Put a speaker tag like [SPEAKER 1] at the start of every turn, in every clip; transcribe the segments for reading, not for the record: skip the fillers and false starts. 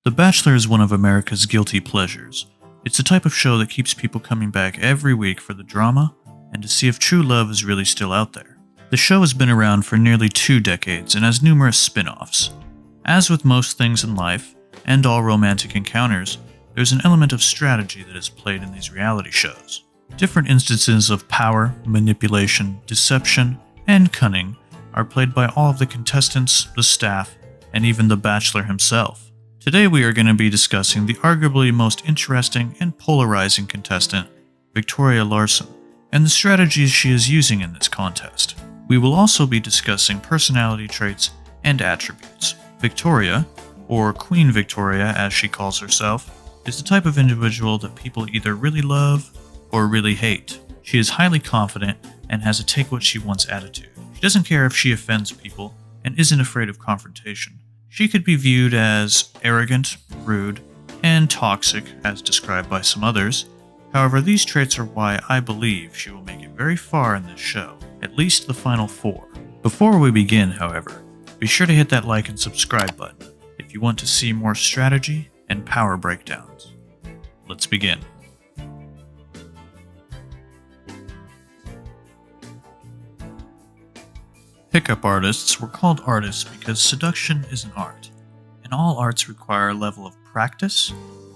[SPEAKER 1] The Bachelor is one of America's guilty pleasures. It's the type of show that keeps people coming back every week for the drama and to see if true love is really still out there. The show has been around for nearly 2 decades and has numerous spin-offs. As with most things in life, and all romantic encounters, there's an element of strategy that is played in these reality shows. Different instances of power, manipulation, deception, and cunning are played by all of the contestants, the staff, and even the Bachelor himself. Today we are going to be discussing the arguably most interesting and polarizing contestant, Victoria Larson, and the strategies she is using in this contest. We will also be discussing personality traits and attributes. Victoria, or Queen Victoria as she calls herself, is the type of individual that people either really love or really hate. She is highly confident and has a take-what-she-wants attitude. She doesn't care if she offends people and isn't afraid of confrontation. She could be viewed as arrogant, rude, and toxic, as described by some others. However, these traits are why I believe she will make it very far in this show, at least the final 4. Before we begin, however, be sure to hit that like and subscribe button if you want to see more strategy and power breakdowns. Let's begin. Pickup artists were called artists because seduction is an art, and all arts require a level of practice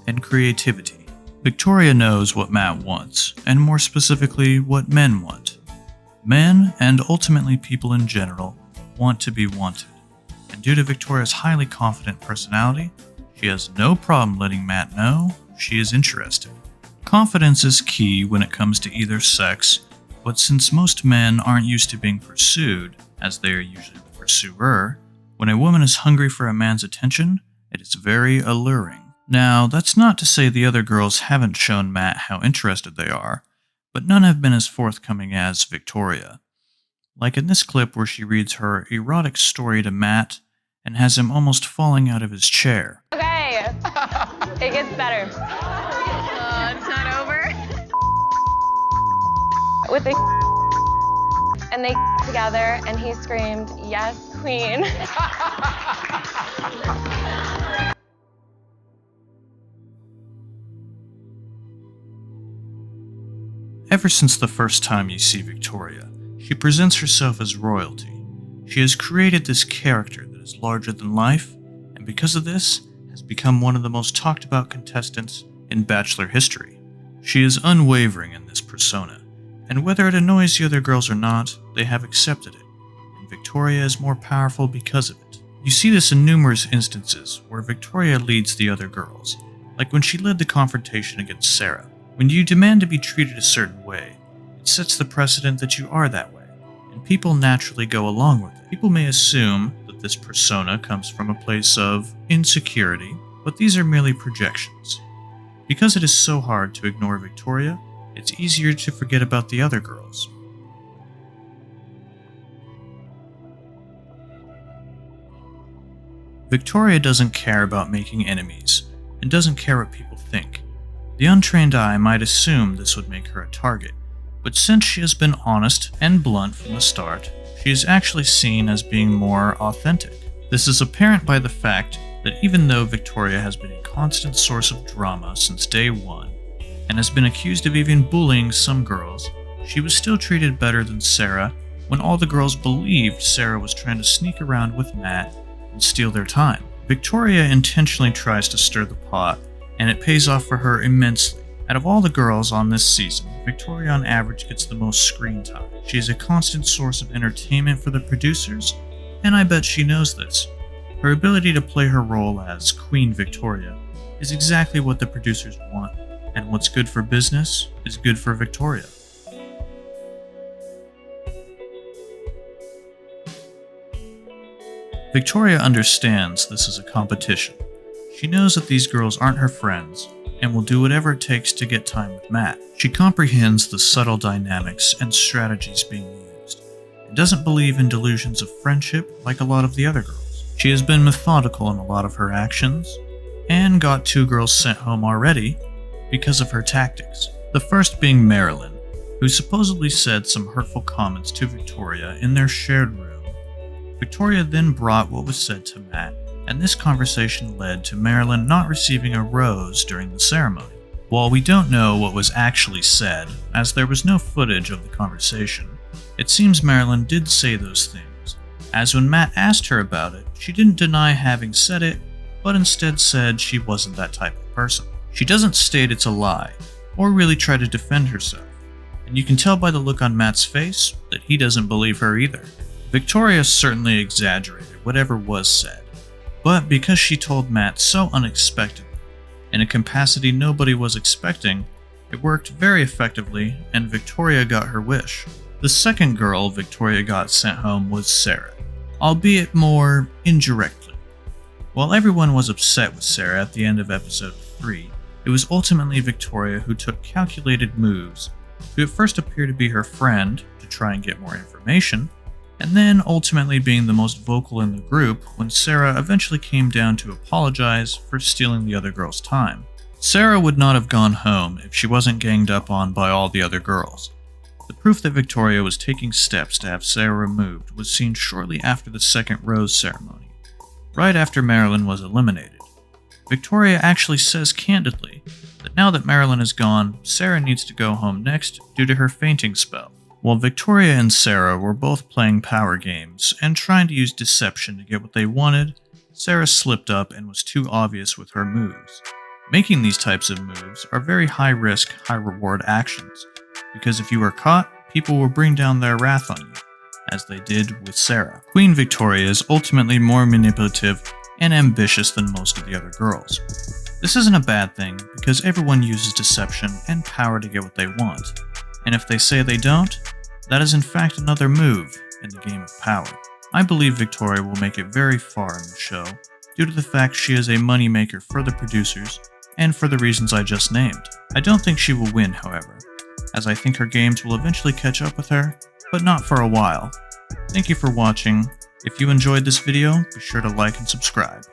[SPEAKER 1] and creativity. Victoria knows what Matt wants, and more specifically, what men want. Men, and ultimately people in general, want to be wanted, and due to Victoria's highly confident personality, she has no problem letting Matt know she is interested. Confidence is key when it comes to either sex, but since most men aren't used to being pursued, as they are usually the pursuer, when a woman is hungry for a man's attention, it is very alluring. Now, that's not to say the other girls haven't shown Matt how interested they are, but none have been as forthcoming as Victoria. Like in this clip where she reads her erotic story to Matt and has him almost falling out of his chair.
[SPEAKER 2] Okay, it gets better. It's not over. With the and they together, and he screamed, "Yes, queen."
[SPEAKER 1] Ever since the first time you see Victoria, she presents herself as royalty. She has created this character that is larger than life, and because of this, has become one of the most talked about contestants in Bachelor history. She is unwavering in this persona, and whether it annoys the other girls or not, they have accepted it, and Victoria is more powerful because of it. You see this in numerous instances where Victoria leads the other girls, like when she led the confrontation against Sarah. When you demand to be treated a certain way, it sets the precedent that you are that way, and people naturally go along with it. People may assume that this persona comes from a place of insecurity, but these are merely projections. Because it is so hard to ignore Victoria, it's easier to forget about the other girls. Victoria doesn't care about making enemies, and doesn't care what people think. The untrained eye might assume this would make her a target, but since she has been honest and blunt from the start, she is actually seen as being more authentic. This is apparent by the fact that even though Victoria has been a constant source of drama since day one, and has been accused of even bullying some girls, she was still treated better than Sarah when all the girls believed Sarah was trying to sneak around with Matt and steal their time. Victoria intentionally tries to stir the pot, and it pays off for her immensely. Out of all the girls on this season, Victoria on average gets the most screen time. She is a constant source of entertainment for the producers, and I bet she knows this. Her ability to play her role as Queen Victoria is exactly what the producers want. And what's good for business is good for Victoria. Victoria understands this is a competition. She knows that these girls aren't her friends, and will do whatever it takes to get time with Matt. She comprehends the subtle dynamics and strategies being used, and doesn't believe in delusions of friendship like a lot of the other girls. She has been methodical in a lot of her actions, and got 2 girls sent home already, because of her tactics. The first being Marilyn, who supposedly said some hurtful comments to Victoria in their shared room. Victoria then brought what was said to Matt and this conversation led to Marilyn not receiving a rose during the ceremony. While we don't know what was actually said, as there was no footage of the conversation, it seems Marilyn did say those things, as when Matt asked her about it, she didn't deny having said it, but instead said she wasn't that type of person. She doesn't state it's a lie, or really try to defend herself, and you can tell by the look on Matt's face that he doesn't believe her either. Victoria certainly exaggerated whatever was said, but because she told Matt so unexpectedly, in a capacity nobody was expecting, it worked very effectively and Victoria got her wish. The second girl Victoria got sent home was Sarah, albeit more indirectly. While everyone was upset with Sarah at the end of episode 3, it was ultimately Victoria who took calculated moves to at first appear to be her friend to try and get more information, and then ultimately being the most vocal in the group when Sarah eventually came down to apologize for stealing the other girl's time. Sarah would not have gone home if she wasn't ganged up on by all the other girls. The proof that Victoria was taking steps to have Sarah removed was seen shortly after the second rose ceremony, right after Marilyn was eliminated. Victoria actually says candidly that now that Marilyn is gone, Sarah needs to go home next due to her fainting spell. While Victoria and Sarah were both playing power games and trying to use deception to get what they wanted, Sarah slipped up and was too obvious with her moves. Making these types of moves are very high-risk, high-reward actions, because if you are caught, people will bring down their wrath on you, as they did with Sarah. Queen Victoria is ultimately more manipulative and ambitious than most of the other girls. This isn't a bad thing, because everyone uses deception and power to get what they want. And if they say they don't, that is in fact another move in the game of power. I believe Victoria will make it very far in the show, due to the fact she is a moneymaker for the producers, and for the reasons I just named. I don't think she will win, however, as I think her games will eventually catch up with her, but not for a while. Thank you for watching. If you enjoyed this video, be sure to like and subscribe.